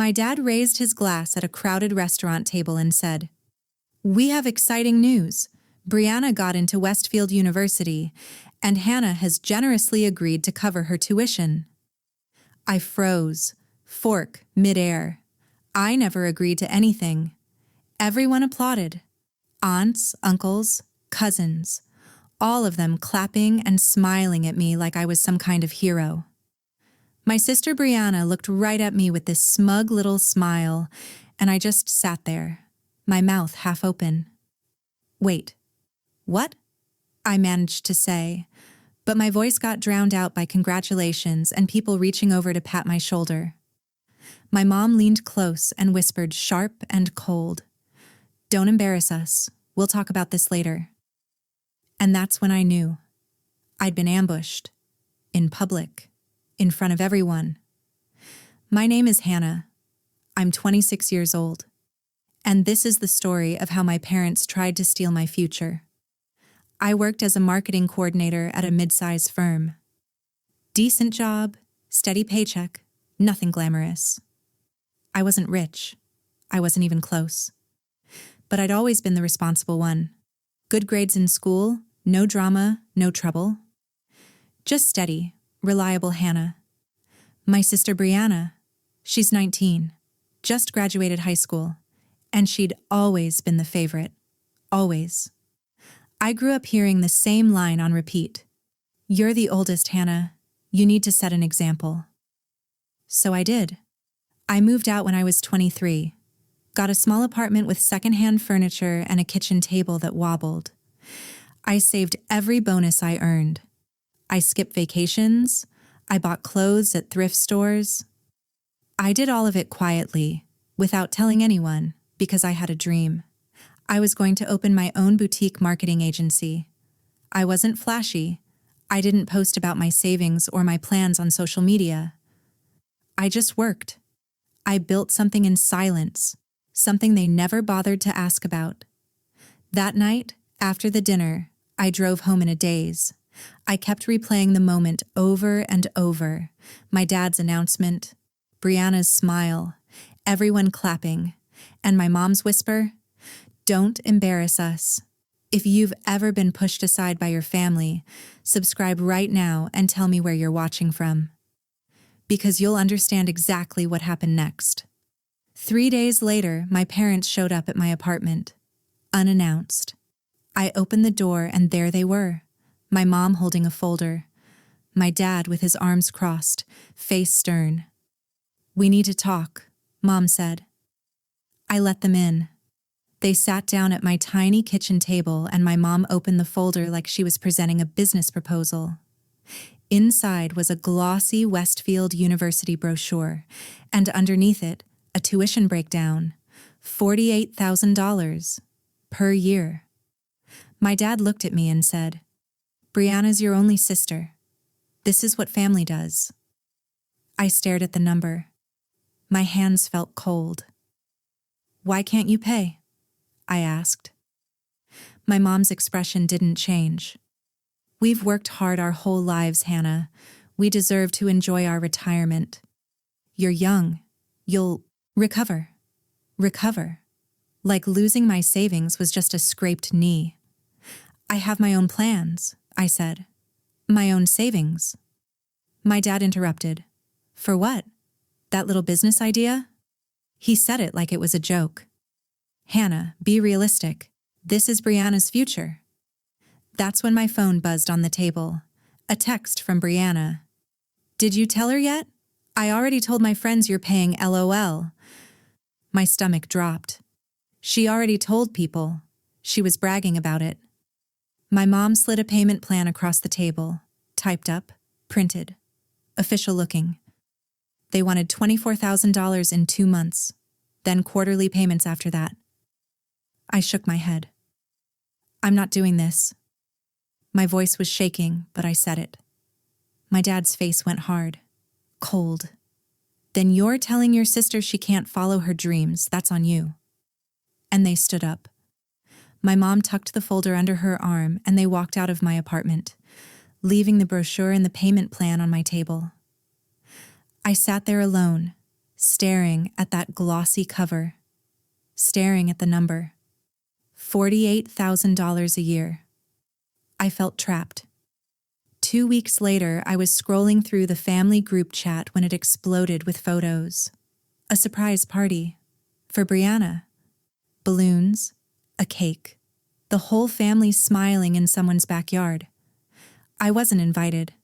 My dad raised his glass at a crowded restaurant table and said, "We have exciting news. Brianna got into Westfield University, and Hannah has generously agreed to cover her tuition." I froze, fork midair. I never agreed to anything. Everyone applauded. Aunts, uncles, cousins, all of them clapping and smiling at me like I was some kind of hero. My sister Brianna looked right at me with this smug little smile, and I just sat there, my mouth half open. "Wait, what?" I managed to say, but my voice got drowned out by congratulations and people reaching over to pat my shoulder. My mom leaned close and whispered sharp and cold, "Don't embarrass us. We'll talk about this later." And that's when I knew. I'd been ambushed. In public. In front of everyone. My name is Hannah. I'm 26 years old. And this is the story of how my parents tried to steal my future. I worked as a marketing coordinator at a mid-size firm. Decent job, steady paycheck, nothing glamorous. I wasn't rich. I wasn't even close. But I'd always been the responsible one. Good grades in school, no drama, no trouble. Just steady, reliable Hannah. My sister Brianna, she's 19, just graduated high school, and she'd always been the favorite. Always. I grew up hearing the same line on repeat. "You're the oldest, Hannah. You need to set an example." So I did. I moved out when I was 23, got a small apartment with secondhand furniture and a kitchen table that wobbled. I saved every bonus I earned. I skipped vacations. I bought clothes at thrift stores. I did all of it quietly, without telling anyone, because I had a dream. I was going to open my own boutique marketing agency. I wasn't flashy. I didn't post about my savings or my plans on social media. I just worked. I built something in silence, something they never bothered to ask about. That night, after the dinner, I drove home in a daze. I kept replaying the moment over and over. My dad's announcement, Brianna's smile, everyone clapping, and my mom's whisper, "Don't embarrass us." If you've ever been pushed aside by your family, subscribe right now and tell me where you're watching from. Because you'll understand exactly what happened next. 3 days later, my parents showed up at my apartment, unannounced. I opened the door and there they were. My mom holding a folder. My dad with his arms crossed, face stern. "We need to talk," Mom said. I let them in. They sat down at my tiny kitchen table and my mom opened the folder like she was presenting a business proposal. Inside was a glossy Westfield University brochure, and underneath it, a tuition breakdown, $48,000 per year. My dad looked at me and said, "Brianna's your only sister. This is what family does." I stared at the number. My hands felt cold. "Why can't you pay?" I asked. My mom's expression didn't change. "We've worked hard our whole lives, Hannah. We deserve to enjoy our retirement. You're young. You'll recover. Recover." Like losing my savings was just a scraped knee. "I have my own plans," I said. "My own savings." My dad interrupted. "For what? That little business idea?" He said it like it was a joke. "Hannah, be realistic. This is Brianna's future." That's when my phone buzzed on the table. A text from Brianna. "Did you tell her yet? I already told my friends you're paying LOL." My stomach dropped. She already told people. She was bragging about it. My mom slid a payment plan across the table, typed up, printed, official looking. They wanted $24,000 in 2 months, then quarterly payments after that. I shook my head. "I'm not doing this." My voice was shaking, but I said it. My dad's face went hard, cold. "Then you're telling your sister she can't follow her dreams. That's on you." And they stood up. My mom tucked the folder under her arm and they walked out of my apartment, leaving the brochure and the payment plan on my table. I sat there alone, staring at that glossy cover, staring at the number. $48,000 a year. I felt trapped. 2 weeks later, I was scrolling through the family group chat when it exploded with photos. A surprise party. For Brianna. Balloons. A cake. The whole family smiling in someone's backyard. I wasn't invited.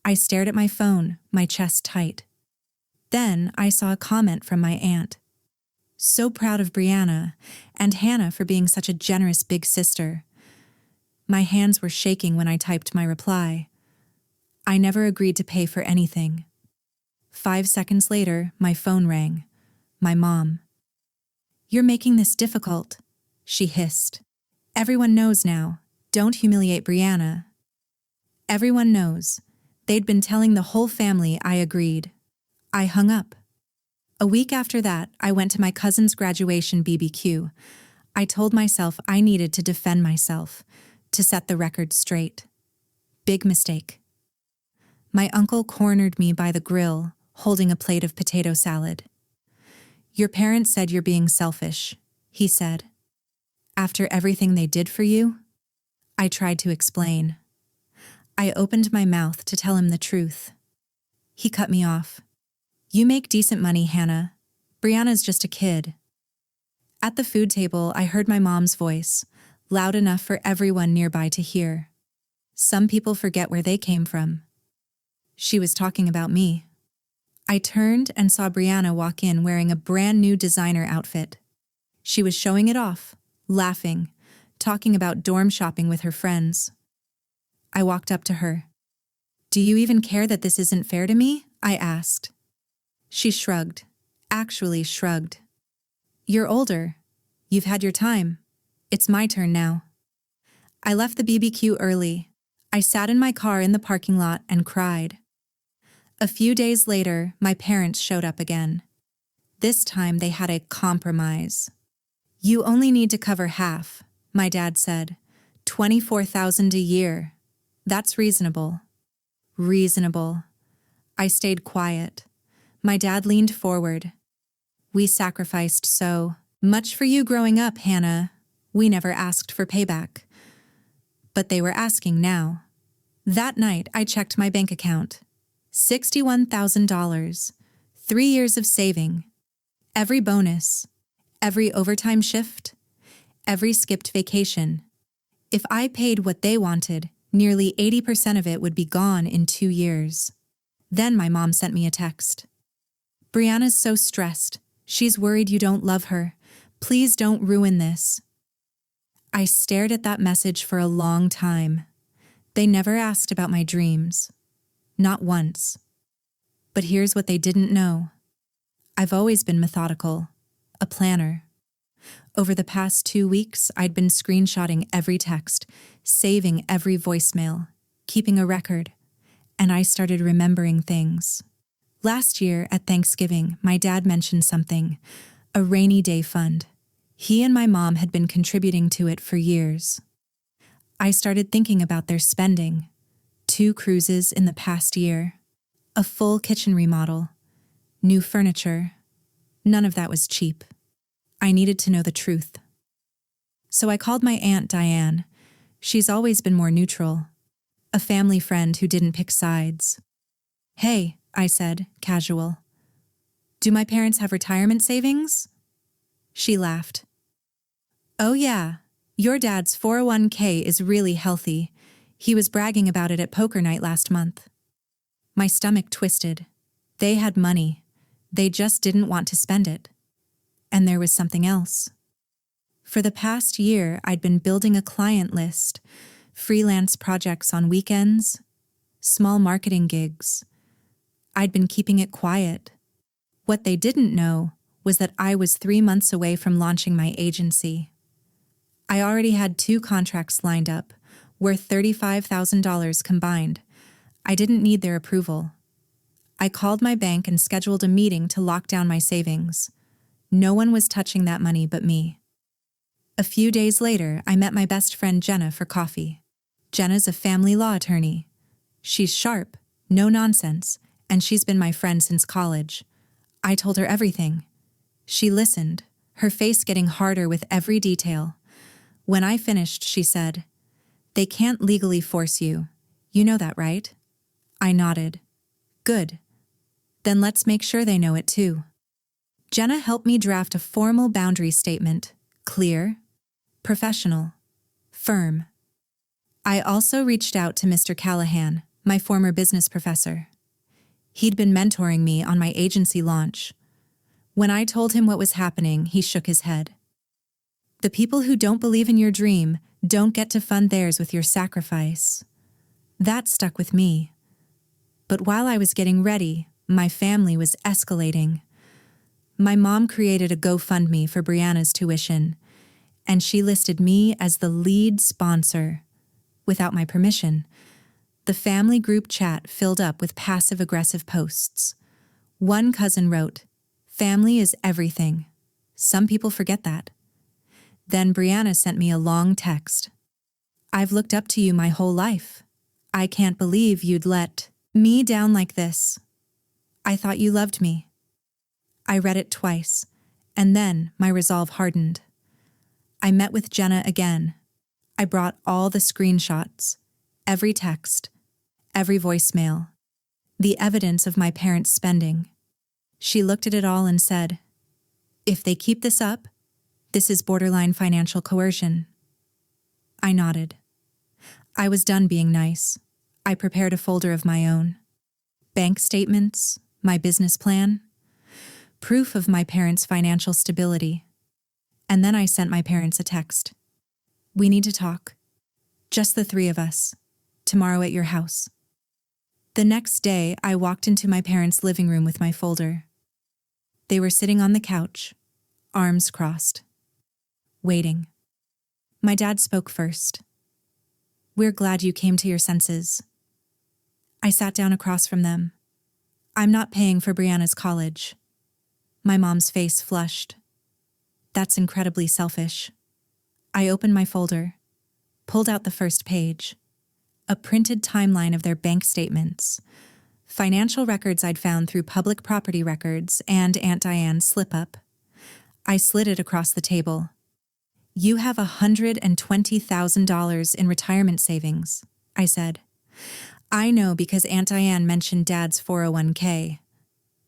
I stared at my phone, my chest tight. Then I saw a comment from my aunt. So proud of Brianna and Hannah for being such a generous big sister. My hands were shaking when I typed my reply. I never agreed to pay for anything. 5 seconds later, my phone rang. My mom. "You're making this difficult," she hissed. "Everyone knows now. Don't humiliate Brianna." Everyone knows. They'd been telling the whole family I agreed. I hung up. A week after that, I went to my cousin's graduation BBQ. I told myself I needed to defend myself, to set the record straight. Big mistake. My uncle cornered me by the grill, holding a plate of potato salad. "Your parents said you're being selfish," he said. "After everything they did for you?" I tried to explain. I opened my mouth to tell him the truth. He cut me off. "You make decent money, Hannah. Brianna's just a kid." At the food table, I heard my mom's voice, loud enough for everyone nearby to hear. Some people forget where they came from. She was talking about me. I turned and saw Brianna walk in wearing a brand new designer outfit. She was showing it off, laughing, talking about dorm shopping with her friends. I walked up to her. "Do you even care that this isn't fair to me?" I asked. She shrugged, actually shrugged. "You're older. You've had your time. It's my turn now." I left the BBQ early. I sat in my car in the parking lot and cried. A few days later, my parents showed up again. This time they had a compromise. "You only need to cover half," my dad said. $24,000 a year. That's reasonable." Reasonable. I stayed quiet. My dad leaned forward. "We sacrificed so much for you growing up, Hannah. We never asked for payback." But they were asking now. That night, I checked my bank account. $61,000. 3 years of saving. Every bonus. Every overtime shift. Every skipped vacation. If I paid what they wanted, nearly 80% of it would be gone in 2 years. Then my mom sent me a text. "Brianna's so stressed. She's worried you don't love her. Please don't ruin this." I stared at that message for a long time. They never asked about my dreams. Not once. But here's what they didn't know. I've always been methodical, a planner. Over the past 2 weeks, I'd been screenshotting every text, saving every voicemail, keeping a record, and I started remembering things. Last year at Thanksgiving, my dad mentioned something, a rainy day fund. He and my mom had been contributing to it for years. I started thinking about their spending. 2 cruises in the past year. A full kitchen remodel. New furniture. None of that was cheap. I needed to know the truth. So I called my Aunt Diane. She's always been more neutral. A family friend who didn't pick sides. "Hey," I said, casual. "Do my parents have retirement savings?" She laughed. "Oh yeah, your dad's 401k is really healthy. He was bragging about it at poker night last month." My stomach twisted. They had money. They just didn't want to spend it. And there was something else. For the past year, I'd been building a client list, freelance projects on weekends, small marketing gigs. I'd been keeping it quiet. What they didn't know was that I was 3 months away from launching my agency. I already had 2 contracts lined up, worth $35,000 combined. I didn't need their approval. I called my bank and scheduled a meeting to lock down my savings. No one was touching that money but me. A few days later, I met my best friend Jenna for coffee. Jenna's a family law attorney. She's sharp, no nonsense, and she's been my friend since college. I told her everything. She listened, her face getting harder with every detail. When I finished, she said, "They can't legally force you. You know that, right?" I nodded. "Good. Then let's make sure they know it too." Jenna helped me draft a formal boundary statement. Clear, professional, firm. I also reached out to Mr. Callahan, my former business professor. He'd been mentoring me on my agency launch. When I told him what was happening, he shook his head. "The people who don't believe in your dream don't get to fund theirs with your sacrifice." That stuck with me. But while I was getting ready, my family was escalating. My mom created a GoFundMe for Brianna's tuition, and she listed me as the lead sponsor. Without my permission, the family group chat filled up with passive-aggressive posts. One cousin wrote, "Family is everything. Some people forget that." Then Brianna sent me a long text. "I've looked up to you my whole life. I can't believe you'd let me down like this. I thought you loved me." I read it twice, and then my resolve hardened. I met with Jenna again. I brought all the screenshots, every text, every voicemail, the evidence of my parents' spending. She looked at it all and said, "If they keep this up, this is borderline financial coercion." I nodded. I was done being nice. I prepared a folder of my own. Bank statements, my business plan, proof of my parents' financial stability. And then I sent my parents a text. "We need to talk. Just the three of us. Tomorrow at your house." The next day, I walked into my parents' living room with my folder. They were sitting on the couch, arms crossed, waiting. My dad spoke first. "We're glad you came to your senses." I sat down across from them. "I'm not paying for Brianna's college." My mom's face flushed. "That's incredibly selfish." I opened my folder, pulled out the first page, a printed timeline of their bank statements, financial records I'd found through public property records and Aunt Diane's slip-up. I slid it across the table. "You have $120,000 in retirement savings," I said. "I know because Aunt Diane mentioned Dad's 401k.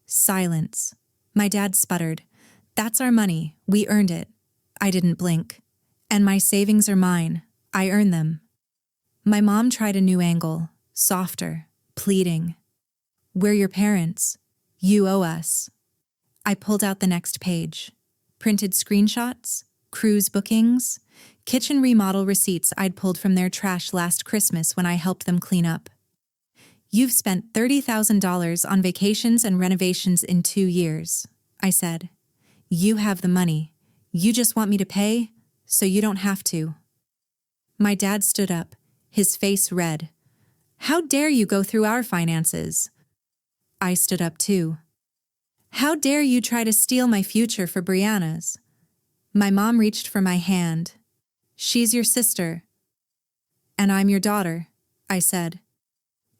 Silence. My dad sputtered. "That's our money. We earned it." I didn't blink. "And my savings are mine. I earn them." My mom tried a new angle, softer, pleading. "We're your parents. You owe us." I pulled out the next page. Printed screenshots, cruise bookings, kitchen remodel receipts I'd pulled from their trash last Christmas when I helped them clean up. "You've spent $30,000 on vacations and renovations in 2 years," I said. "You have the money. You just want me to pay, so you don't have to." My dad stood up, his face red. "How dare you go through our finances?" I stood up too. "How dare you try to steal my future for Brianna's?" My mom reached for my hand. "She's your sister." "And I'm your daughter," I said.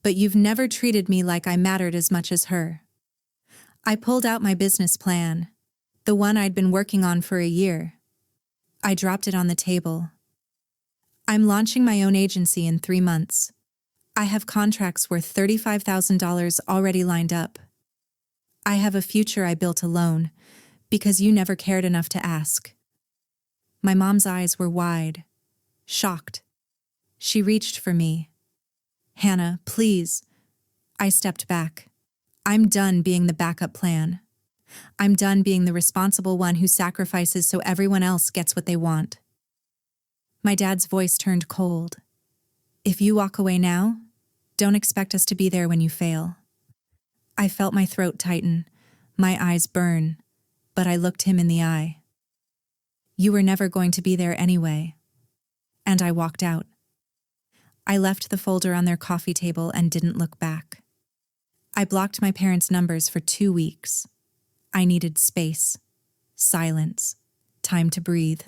"But you've never treated me like I mattered as much as her." I pulled out my business plan, the one I'd been working on for a year. I dropped it on the table. "I'm launching my own agency in 3 months. I have contracts worth $35,000 already lined up. I have a future I built alone, because you never cared enough to ask." My mom's eyes were wide, shocked. She reached for me. "Hannah, please." I stepped back. "I'm done being the backup plan. I'm done being the responsible one who sacrifices so everyone else gets what they want." My dad's voice turned cold. "If you walk away now, don't expect us to be there when you fail." I felt my throat tighten, my eyes burn, but I looked him in the eye. "You were never going to be there anyway." And I walked out. I left the folder on their coffee table and didn't look back. I blocked my parents' numbers for 2 weeks. I needed space, silence, time to breathe.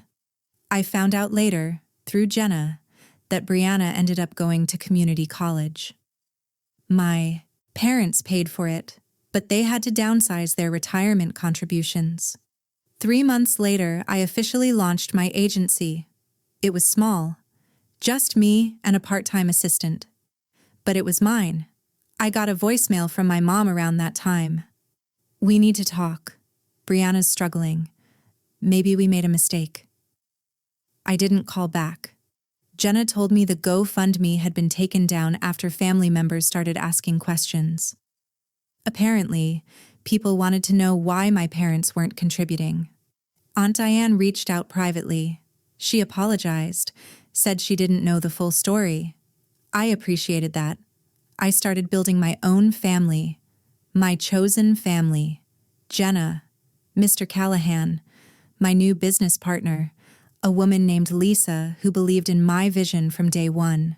I found out later, through Jenna, that Brianna ended up going to community college. My parents paid for it, but they had to downsize their retirement contributions. 3 months later, I officially launched my agency. It was small, just me and a part-time assistant. But it was mine. I got a voicemail from my mom around that time. "We need to talk. Brianna's struggling. Maybe we made a mistake." I didn't call back. Jenna told me the GoFundMe had been taken down after family members started asking questions. Apparently, people wanted to know why my parents weren't contributing. Aunt Diane reached out privately. She apologized, said she didn't know the full story. I appreciated that. I started building my own family, my chosen family. Jenna, Mr. Callahan, my new business partner, a woman named Lisa who believed in my vision from day one.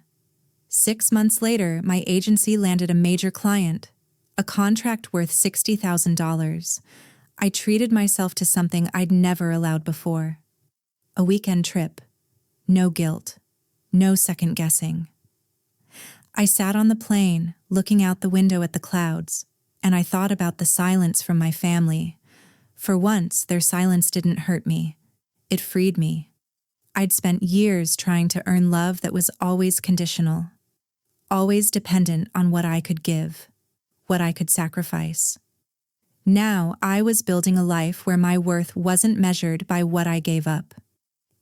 6 months later, my agency landed a major client, a contract worth $60,000. I treated myself to something I'd never allowed before. A weekend trip. No guilt. No second guessing. I sat on the plane, looking out the window at the clouds, and I thought about the silence from my family. For once, their silence didn't hurt me. It freed me. I'd spent years trying to earn love that was always conditional, always dependent on what I could give, what I could sacrifice. Now I was building a life where my worth wasn't measured by what I gave up.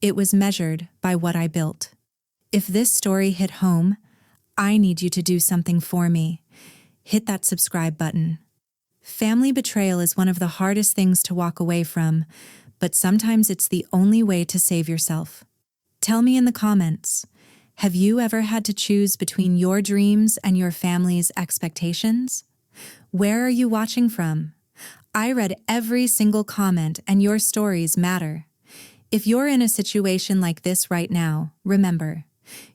It was measured by what I built. If this story hit home, I need you to do something for me. Hit that subscribe button. Family betrayal is one of the hardest things to walk away from, but sometimes it's the only way to save yourself. Tell me in the comments, have you ever had to choose between your dreams and your family's expectations? Where are you watching from? I read every single comment, and your stories matter. If you're in a situation like this right now, remember,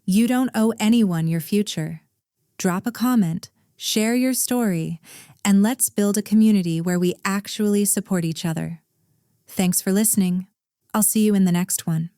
you don't owe anyone your future. Drop a comment, share your story, and let's build a community where we actually support each other. Thanks for listening. I'll see you in the next one.